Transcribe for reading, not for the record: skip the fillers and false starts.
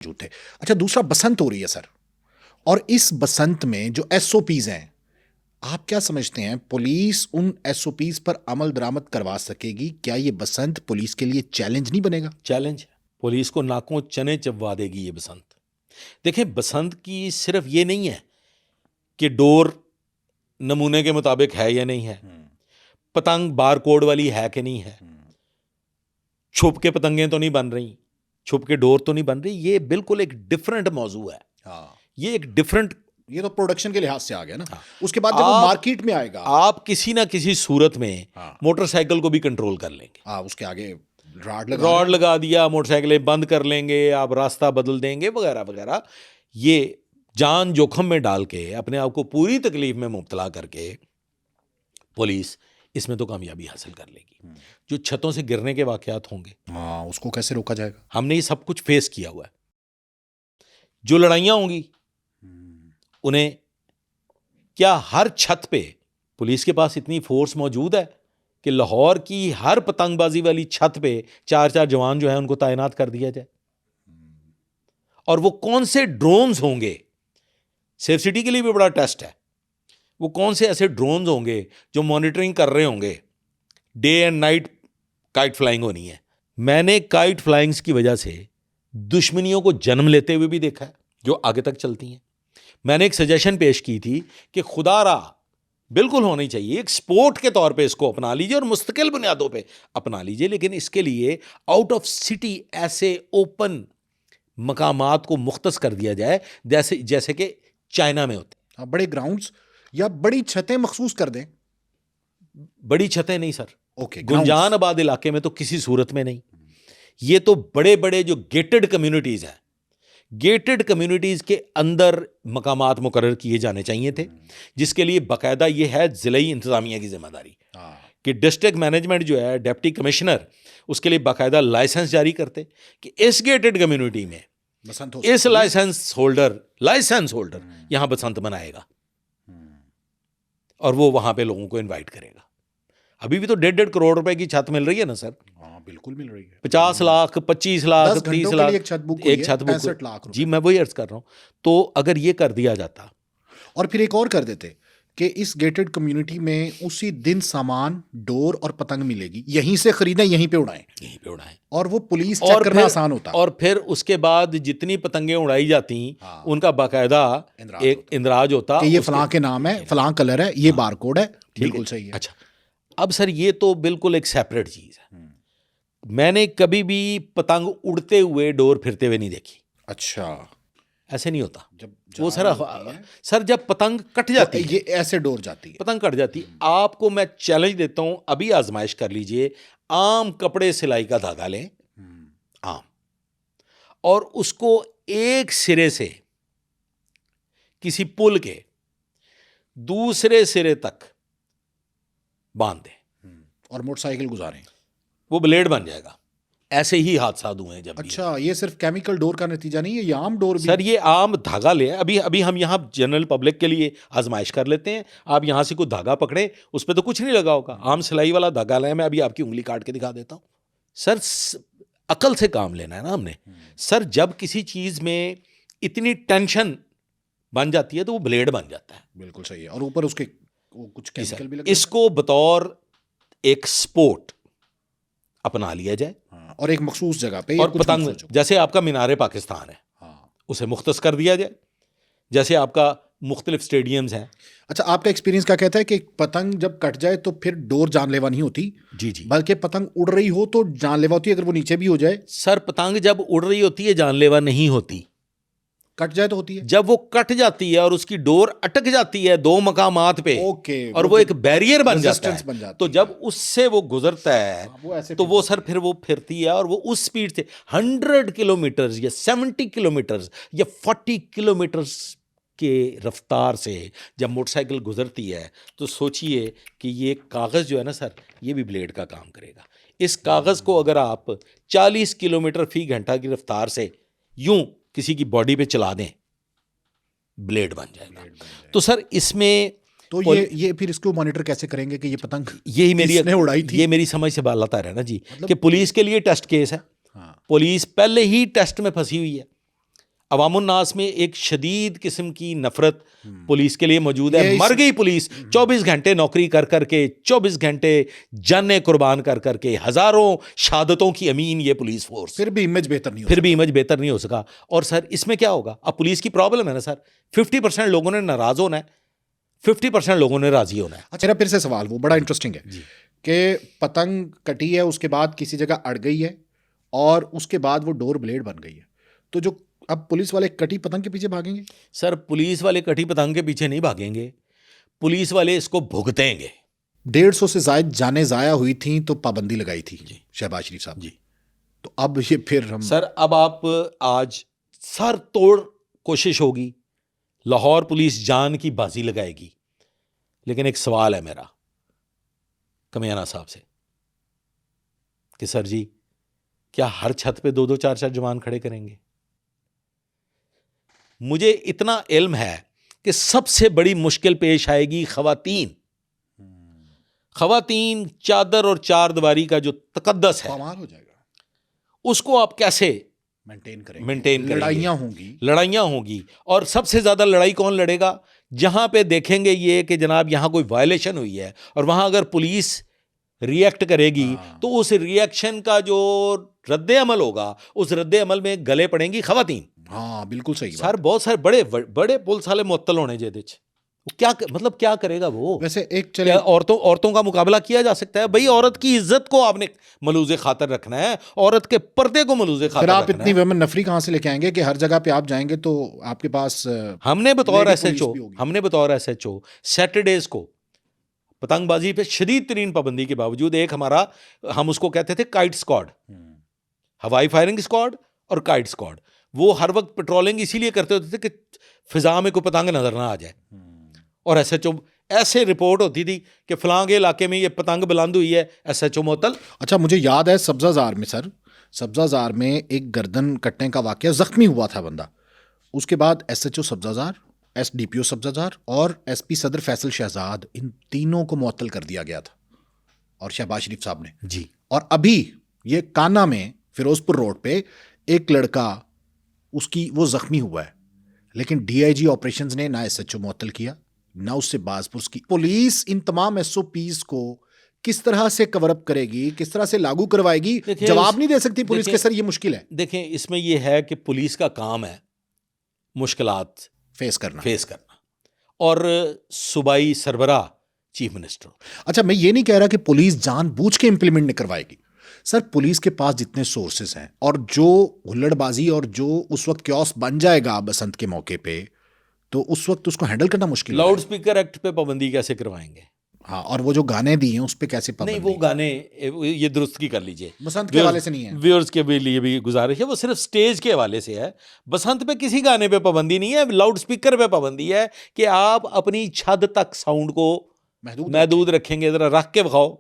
मौजूद थे। अच्छा, दूसरा बसंत हो रही है सर, और इस बसंत में जो एसओपीज हैं, आप क्या समझते हैं पुलिस उन एसओपीज पर अमल दरामद करवा सकेगी? क्या ये बसंत पुलिस के लिए चैलेंज नहीं बनेगा? चैलेंज है। पुलिस को नाकों चने चबवा देगी ये बसंत। देखें, बसंत की सिर्फ ये नहीं है कि डोर नमूने के मुताबिक है या नहीं है, पतंग बार कोड वाली है कि नहीं है, छुप के पतंगें तो नहीं बन रही, छुप के डोर तो नहीं बन रही। ये बिल्कुल एक डिफरेंट मौजू है। ये एक डिफरेंट, ये तो प्रोडक्शन के लिहाज से आ गया ना। उसके बाद जब वो मार्केट में आएगा, आप किसी ना किसी सूरत में मोटरसाइकिल को भी कंट्रोल कर लेंगे। उसके आगे रॉड लगा दिया, मोटरसाइकिलें बंद कर लेंगे, आप रास्ता बदल देंगे वगैरह वगैरह। ये जान जोखम में डाल के अपने आप को पूरी तकलीफ में मुब्तला करके पुलिस इसमें तो कामयाबी हासिल कर लेगी। जो छतों से गिरने के वाकयात होंगे, उसको कैसे रोका जाएगा? हमने ये सब कुछ फेस किया हुआ है। जो लड़ाइयाँ होंगी, उन्हें क्या हर छत पे पुलिस के पास इतनी फोर्स मौजूद है कि लाहौर की हर पतंगबाजी वाली छत पे 4-4 जवान जो है उनको तैनात कर दिया जाए? और वो कौन से ड्रोन्स होंगे, सेफ सिटी के लिए भी बड़ा टेस्ट है। वो कौन से ऐसे ड्रोन्स होंगे जो मॉनिटरिंग कर रहे होंगे? Day and night kite flying होनी है। मैंने काइट फ्लाइंग्स की वजह से दुश्मनियों को जन्म लेते हुए भी देखा है जो आगे तक चलती हैं। मैंने एक सजेशन पेश की थी कि खुदारा बिल्कुल होनी चाहिए, एक स्पोर्ट के तौर पे इसको अपना लीजिए और मुस्तकिल बुनियादों पे अपना लीजिए, लेकिन इसके लिए आउट ऑफ सिटी ऐसे ओपन मकामात को मुख्तस कर दिया जाए जैसे कि चाइना में होते। बड़े ग्राउंड्स या बड़ी छतें मखसूस कर दें। बड़ी छतें नहीं सर, ओके, गुंजान आबाद इलाके में तो किसी सूरत में नहीं। ये तो बड़े बड़े जो गेटेड कम्युनिटीज हैं, गेटेड कम्युनिटीज के अंदर मकामात मुकर्रर किए जाने चाहिए थे, जिसके लिए बाकायदा ये है ज़िलाई इंतज़ामिया की जिम्मेदारी कि डिस्ट्रिक्ट मैनेजमेंट जो है, डिप्टी कमिश्नर, उसके लिए बाकायदा लाइसेंस जारी करते कि इस गेटेड कम्युनिटी में इस लाइसेंस होल्डर यहां बसंत मनाएगा और वो वहां पे लोगों को इनवाइट करेगा। अभी भी तो 1.5 करोड़ रुपए की छत मिल रही है ना सर? बिल्कुल मिल रही है। 50 लाख, 25 लाख, 30 लाख एक छत बुक, 65 लाख। जी, मैं वही अर्ज कर रहा हूं। तो अगर ये कर दिया जाता, और फिर एक और कर देते कि इस गेटेड कम्युनिटी में उसी दिन सामान, डोर और पतंग मिलेगी, यहीं से खरीदें, यहीं पे उड़ाएं, और वो पुलिस चेक करना आसान होता। और फिर उसके बाद जितनी पतंगें उड़ाई जाती, उनका बाकायदा एक इंदराज होता कि ये फलां के नाम है, फलां कलर है, ये बारकोड है। बिल्कुल सही है। अच्छा, अब सर ये तो बिल्कुल एक सेपरेट चीज है। मैंने कभी भी पतंग उड़ते हुए डोर फिरते हुए नहीं देखी। अच्छा, ऐसे नहीं होता। जब वो सर जब पतंग कट जाती है, ये ऐसे डोर जाती है, पतंग कट जाती है, आपको मैं चैलेंज देता हूं, अभी आजमाइश कर लीजिए। आम कपड़े सिलाई का धागा लें, आम, और उसको एक सिरे से किसी पुल के दूसरे सिरे तक बांध दें और मोटरसाइकिल गुजारें, वो ब्लेड बन जाएगा। ऐसे ही हादसा हुए हैं जब। अच्छा, ये सिर्फ केमिकल डोर का नतीजा नहीं है, ये आम डोर भी। सर ये आम धागा ले, अभी हम यहाँ जनरल पब्लिक के लिए आजमाइश कर लेते हैं। आप यहाँ से कोई धागा पकड़े, उस पर तो कुछ नहीं लगा होगा, आम सिलाई वाला धागा लाए, मैं अभी आपकी उंगली काट के दिखा देता हूँ। सर अकल से काम लेना है ना हमने। सर जब किसी चीज में इतनी टेंशन बन जाती है तो वो ब्लेड बन जाता है। बिल्कुल सही है। और ऊपर उसके कुछ केमिकल भी लगे। इसको बतौर एक स्पोर्ट अपना लिया जाए, और एक मखसूस जगह पे, और पतंग जैसे आपका मीनारे पाकिस्तान है, उसे मुख्तस कर दिया जाए, जैसे आपका मुख्तलिफ स्टेडियम्स हैं। अच्छा, आपका एक्सपीरियंस क्या कहता है कि पतंग जब कट जाए तो फिर डोर जानलेवा नहीं होती? जी, बल्कि पतंग उड़ रही हो तो जानलेवा होती है, अगर वो नीचे भी हो जाए? सर पतंग जब उड़ रही होती है जानलेवा नहीं होती, कट जाए तो होती है। जब वो कट जाती है और उसकी डोर अटक जाती है दो मकामात पे, और वो एक बैरियर बन जाता है, तो जब उससे वो गुजरता है तो वो सर फिर वो फिरती है, और वो उस स्पीड से 100 किलोमीटर या 70 किलोमीटर या 40 किलोमीटर के रफ्तार से जब मोटरसाइकिल गुजरती है, तो सोचिए कि ये कागज़ जो है ना सर, ये भी ब्लेड का काम करेगा। इस कागज़ को अगर आप 40 किलोमीटर फी घंटा की रफ्तार से यूं किसी की बॉडी पे चला दें, ब्लेड बन जाएगा। तो सर इसमें तो ये फिर इसको मॉनिटर कैसे करेंगे कि ये पतंग यही मेरी उड़ाई थी? ये मेरी समझ से बात है ना जी, कि पुलिस के लिए टेस्ट केस है। पुलिस पहले ही टेस्ट में फंसी हुई है अवामुन्नास में एक शदीद किस्म की नफरत पुलिस के लिए मौजूद है। ये मर गई पुलिस 24 घंटे नौकरी कर करके, 24 घंटे जानें कुर्बान कर करके, हजारों शहादतों की अमीन ये पुलिस फोर्स, फिर भी इमेज बेहतर नहीं हो फिर भी इमेज बेहतर नहीं हो सका। और सर इसमें क्या होगा? अब पुलिस की प्रॉब्लम है ना सर, 50% लोगों ने नाराज होना है, 50% लोगों ने राजी होना है। अच्छा, मेरा फिर से सवाल वो बड़ा इंटरेस्टिंग है कि पतंग कटी है, उसके बाद किसी जगह अड़ गई है और उसके बाद वो डोर ब्लेड बन गई है, तो जो अब पुलिस वाले कटी पतंग के पीछे भागेंगे? सर पुलिस वाले कटी पतंग के पीछे नहीं भागेंगे, पुलिस वाले इसको भुगतेंगे। 150 से जायद जाने जाया हुई थी तो पाबंदी लगाई थी शहबाज शरीफ साहब जी। तो अब ये फिर हम सर अब आप आज सर तोड़ कोशिश होगी, लाहौर पुलिस जान की बाजी लगाएगी, लेकिन एक सवाल है मेरा कमियाना साहब से कि सर जी क्या हर छत पे 2-2 4-4 जवान खड़े करेंगे? मुझे इतना इल्म है कि सबसे बड़ी मुश्किल पेश आएगी खवातीन, चादर और चार दीवारी का जो तकद्दस है कमाल हो जाएगा, उसको आप कैसे मेंटेन करेंगे? लड़ाइयाँ होंगी और सबसे ज्यादा लड़ाई कौन लड़ेगा? जहां पे देखेंगे ये कि जनाब यहां कोई वायलेशन हुई है और वहां अगर पुलिस रिएक्ट करेगी तो उस रिएक्शन का जो रद्द अमल होगा, उस रद्द अमल में गले पड़ेंगी खवातीन। हाँ बिल्कुल सही सर बहुत सारे बड़े पुलिस वाले मुअत्तल होने जेदे च। वो क्या मतलब क्या करेगा वो? वैसे एक चले क्या औरतों का मुकाबला किया जा सकता है? भाई औरत की इज्जत को आपने मलूज़े खातर रखना है, औरत के पर्दे को मलूज़े खातर फिर आप रखना इतनी है। वुमेन नफरी कहाँ से लेके आएंगे कि हर जगह पे आप जाएंगे तो आपके पास हमने बतौर लेडी पुलिस एसएचओ भी होगी। सैटरडेज को पतंगबाजी पे शदीद तरीन पाबंदी के बावजूद एक हमारा, हम उसको कहते थे काइट स्क्वाड, हवाई फायरिंग स्क्वाड और काइट स्क्वाड, वो हर वक्त पेट्रोलिंग इसीलिए करते होते थे कि फिजा में कोई पतंग नजर ना आ जाए। और एसएचओ ऐसे रिपोर्ट होती थी कि फलां के इलाके में ये पतंग बुलंद हुई है, एसएचओ मुअत्तल। अच्छा मुझे याद है सब्जाजार में सर, सब्जाजार में एक गर्दन कटने का वाकया, जख्मी हुआ था बंदा, उसके बाद एसएचओ सब्जाजार, एसडीपीओ सब्जाजार और एसपी सदर फैसल शहजाद, इन तीनों को मुअत्तल कर दिया गया था और शहबाज शरीफ साहब ने जी। और अभी ये काना में फिरोजपुर रोड पे एक लड़का, उसकी वो जख्मी हुआ है, लेकिन डीआईजी ऑपरेशंस ने ना एसएचओ मुअत्तल किया ना उससे बाजपुर की। पुलिस इन तमाम एसओपीज को किस तरह से कवर अप करेगी, किस तरह से लागू करवाएगी? जवाब नहीं दे सकती पुलिस के सर, ये मुश्किल है। देखें इसमें यह है कि पुलिस का काम है मुश्किलात फेस करना और सूबाई सरबराह चीफ मिनिस्टर। अच्छा मैं ये नहीं कह रहा कि पुलिस जानबूझ के इंप्लीमेंट नहीं करवाएगी सर, पुलिस के पास जितने सोर्सेस हैं और जो हुल्लड़बाजी और जो उस वक्त क्योस बन जाएगा बसंत के मौके पे, तो उस वक्त उसको हैंडल करना मुश्किल है। लाउड स्पीकर एक्ट पे पाबंदी कैसे करवाएंगे? हाँ, और वो जो गाने दिए हैं उस पे कैसे पाबंदी? नहीं, वो गाने ये दुरुस्त की कर लीजिए, बसंत के हवाले से नहीं है, व्यूअर्स के लिए भी गुजारिश है, वो सिर्फ स्टेज के हवाले से है। बसंत पे किसी गाने पे पाबंदी नहीं है, लाउड स्पीकर पे पाबंदी है कि आप अपनी छत तक साउंड को महदूद रखेंगे, जरा रख के बखाओ।